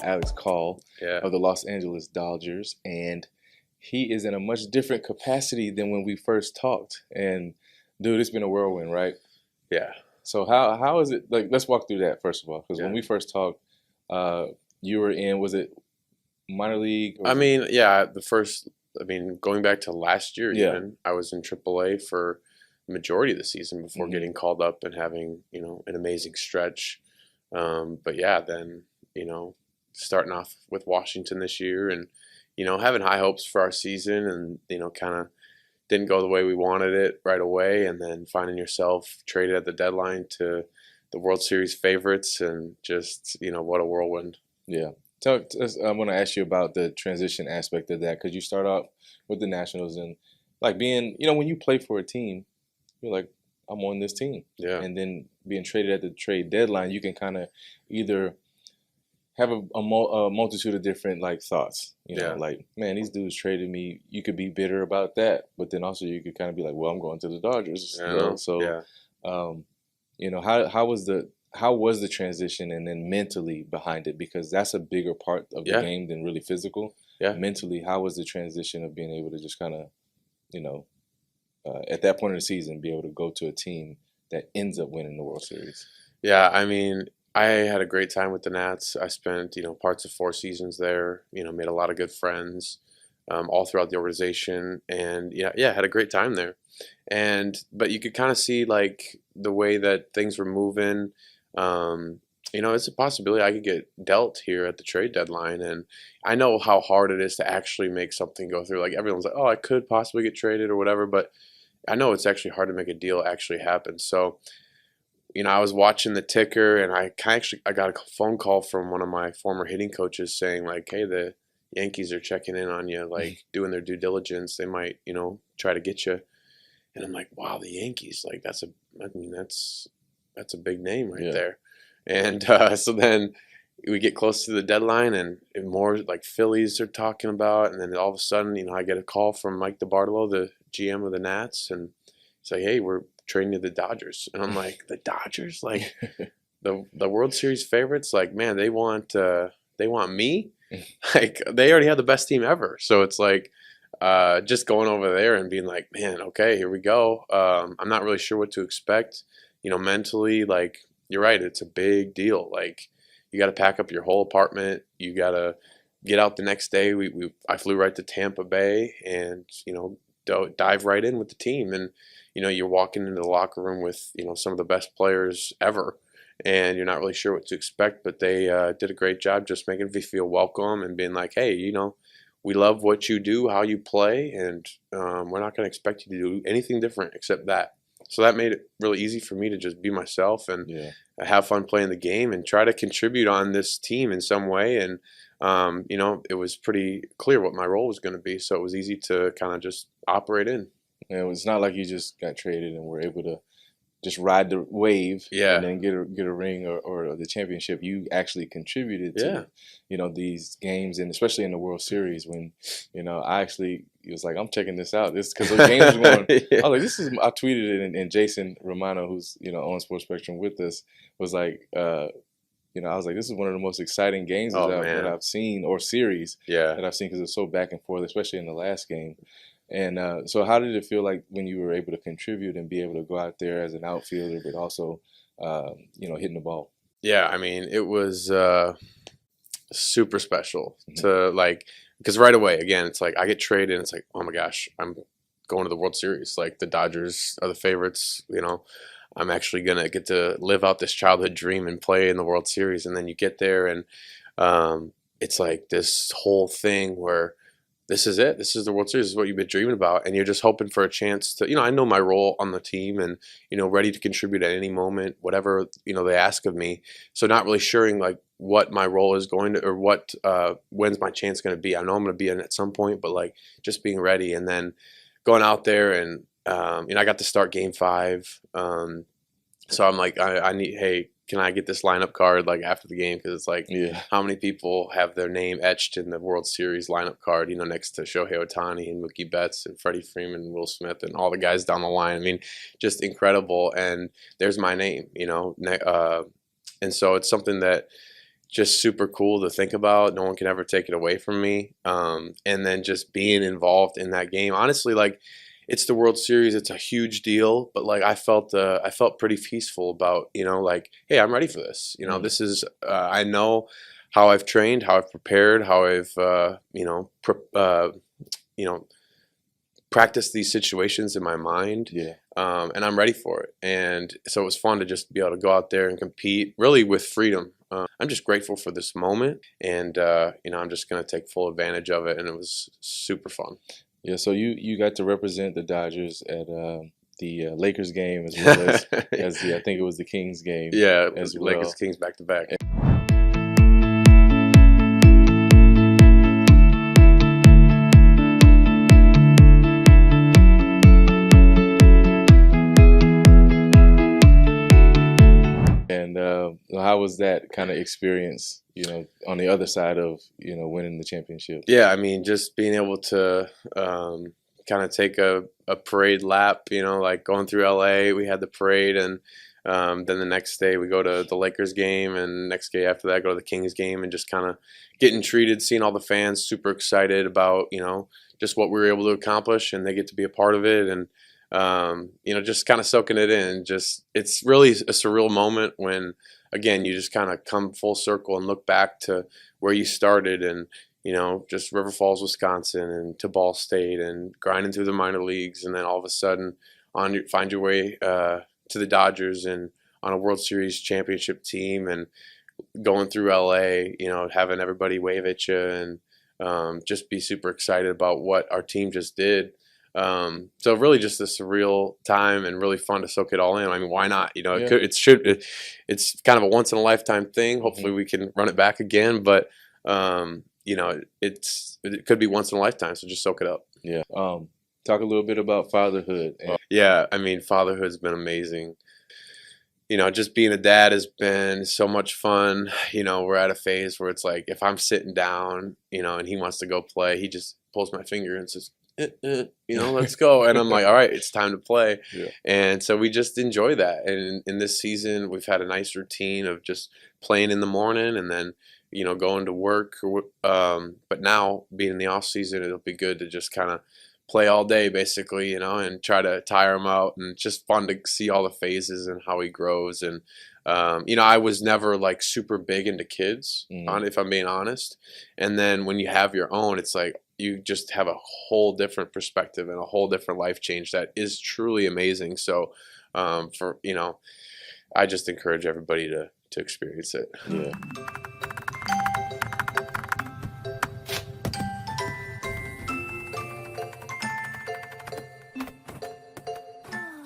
Alex Call Yeah. of the Los Angeles Dodgers, and he is in a much different capacity than when we first talked. And dude, it's been a whirlwind, right? Yeah. So how is it like? Let's walk through that first of all, because when Yeah. we first talked, you were in, was it minor league? Or I mean, yeah, going back to last year, Yeah. even I was in AAA for the majority of the season before Mhm. getting called up and having, an amazing stretch. But yeah, then, starting off with Washington this year and, having high hopes for our season and, kind of didn't go the way we wanted it right away. And then finding yourself traded at the deadline to the World Series favorites and just, what a whirlwind. Yeah. I want to ask you about the transition aspect of that, because you start out with the Nationals and like being, when you play for a team, you're like, I'm on this team. Yeah. And then being traded at the trade deadline, you can kind of either have a multitude of different like thoughts. Yeah. Like, man, these dudes traded me. You could be bitter about that, but then also you could kind of be like, well, I'm going to the Dodgers. So, Yeah. how was the transition, and then mentally behind it, because that's a bigger part of the Yeah. game than really physical. Yeah. Mentally, how was the transition of being able to just kind of, at that point of the season, be able to go to a team that ends up winning the World Series? Yeah, I mean, I had a great time with the Nats. I spent, parts of 4 seasons there, made a lot of good friends, all throughout the organization, and had a great time there. But you could kind of see like the way that things were moving. It's a possibility I could get dealt here at the trade deadline, and I know how hard it is to actually make something go through. Like everyone's like, oh, I could possibly get traded or whatever, but I know it's actually hard to make a deal actually happen. So, I was watching the ticker, and I got a phone call from one of my former hitting coaches saying like, hey, the Yankees are checking in on you, like doing their due diligence. They might, try to get you. And I'm like, wow, the Yankees, like that's a big name right there. And so then we get close to the deadline, and more like Phillies are talking about, and then all of a sudden, I get a call from Mike DeBartolo, the GM of the Nats, and he's like, hey, we're trading to the Dodgers. And I'm like, the Dodgers, like the World Series favorites, like, man, they want me. Like they already have the best team ever. So it's like just going over there and being like, man, okay, here we go. I'm not really sure what to expect. Mentally, like you're right, it's a big deal. Like you got to pack up your whole apartment. You got to get out the next day. I flew right to Tampa Bay and dive right in with the team. And you're walking into the locker room with some of the best players ever, and you're not really sure what to expect. But they did a great job just making me feel welcome and being like, hey, we love what you do, how you play, and we're not going to expect you to do anything different except that. So that made it really easy for me to just be myself and have fun playing the game and try to contribute on this team in some way. And, it was pretty clear what my role was going to be. So it was easy to kind of just operate in. It's not like you just got traded and were able to just ride the wave and then get a ring or the championship. You actually contributed to these games, and especially in the World Series when I actually was like, I'm checking this out. This because those games were going. I was like, I tweeted it, and Jason Romano, who's on Sports Spectrum with us, was like, I was like, this is one of the most exciting games that I've seen, or series that I've seen, because it's so back and forth, especially in the last game. And so how did it feel like when you were able to contribute and be able to go out there as an outfielder, but also, hitting the ball? Yeah, I mean, it was super special to because right away, again, it's like I get traded and it's like, oh my gosh, I'm going to the World Series. Like the Dodgers are the favorites, I'm actually going to get to live out this childhood dream and play in the World Series. And then you get there and it's like this whole thing where this is it. This is the World Series. This is what you've been dreaming about. And you're just hoping for a chance to, I know my role on the team and, ready to contribute at any moment, whatever, they ask of me. So not really sure like what my role is going to, or what, when's my chance going to be. I know I'm going to be in at some point, but like just being ready and then going out there and, I got to start game 5. So I'm like, I need, hey, can I get this lineup card like after the game? Because it's like, how many people have their name etched in the World Series lineup card, next to Shohei Ohtani and Mookie Betts and Freddie Freeman and Will Smith and all the guys down the line. I mean, just incredible. And there's my name, and so it's something that, just super cool to think about. No one can ever take it away from me. And then just being involved in that game. Honestly, like, it's the World Series. It's a huge deal, but like I felt pretty peaceful about, you know, like, hey, I'm ready for this. You know, this is I know how I've trained, how I've prepared, how I've you know, practiced these situations in my mind. Yeah. And I'm ready for it. And so it was fun to just be able to go out there and compete really with freedom. I'm just grateful for this moment, and you know, I'm just going to take full advantage of it, and it was super fun. Yeah, so you got to represent the Dodgers at the Lakers game as well as, I think it was the Kings game. Yeah, as well. Lakers Kings back to back. And how was that kind of experience, you know, on the other side of, you know, winning the championship? Yeah, I mean, just being able to kind of take a parade lap, you know, like going through LA, we had the parade, and then the next day we go to the Lakers game, and next day after that go to the Kings game, and just kind of getting treated, seeing all the fans super excited about, you know, just what we were able to accomplish, and they get to be a part of it, and you know, just kind of soaking it in. Just, it's really a surreal moment when, again, you just kind of come full circle and look back to where you started, and, you know, just River Falls, Wisconsin, and to Ball State, and grinding through the minor leagues, and then all of a sudden find your way to the Dodgers and on a World Series championship team, and going through LA, you know, having everybody wave at you, and just be super excited about what our team just did. So really just a surreal time, and really fun to soak it all in. I mean, why not? You know, Yeah. It's kind of a once in a lifetime thing. Hopefully we can run it back again, but you know, it could be once in a lifetime. So just soak it up. Yeah. Talk a little bit about fatherhood. Yeah, I mean, fatherhood's been amazing. You know, just being a dad has been so much fun. You know, we're at a phase where it's like, if I'm sitting down, you know, and he wants to go play, he just pulls my finger and says, you know, let's go. And I'm like, all right, it's time to play. Yeah. And so we just enjoy that. And in this season, we've had a nice routine of just playing in the morning, and then, you know, going to work. But now, being in the off season, it'll be good to just kind of play all day, basically, you know, and try to tire him out. And it's just fun to see all the phases and how he grows. And you know, I was never like super big into kids, if I'm being honest. And then when you have your own, it's like you just have a whole different perspective and a whole different life change that is truly amazing. So for, you know, I just encourage everybody to experience it. Yeah.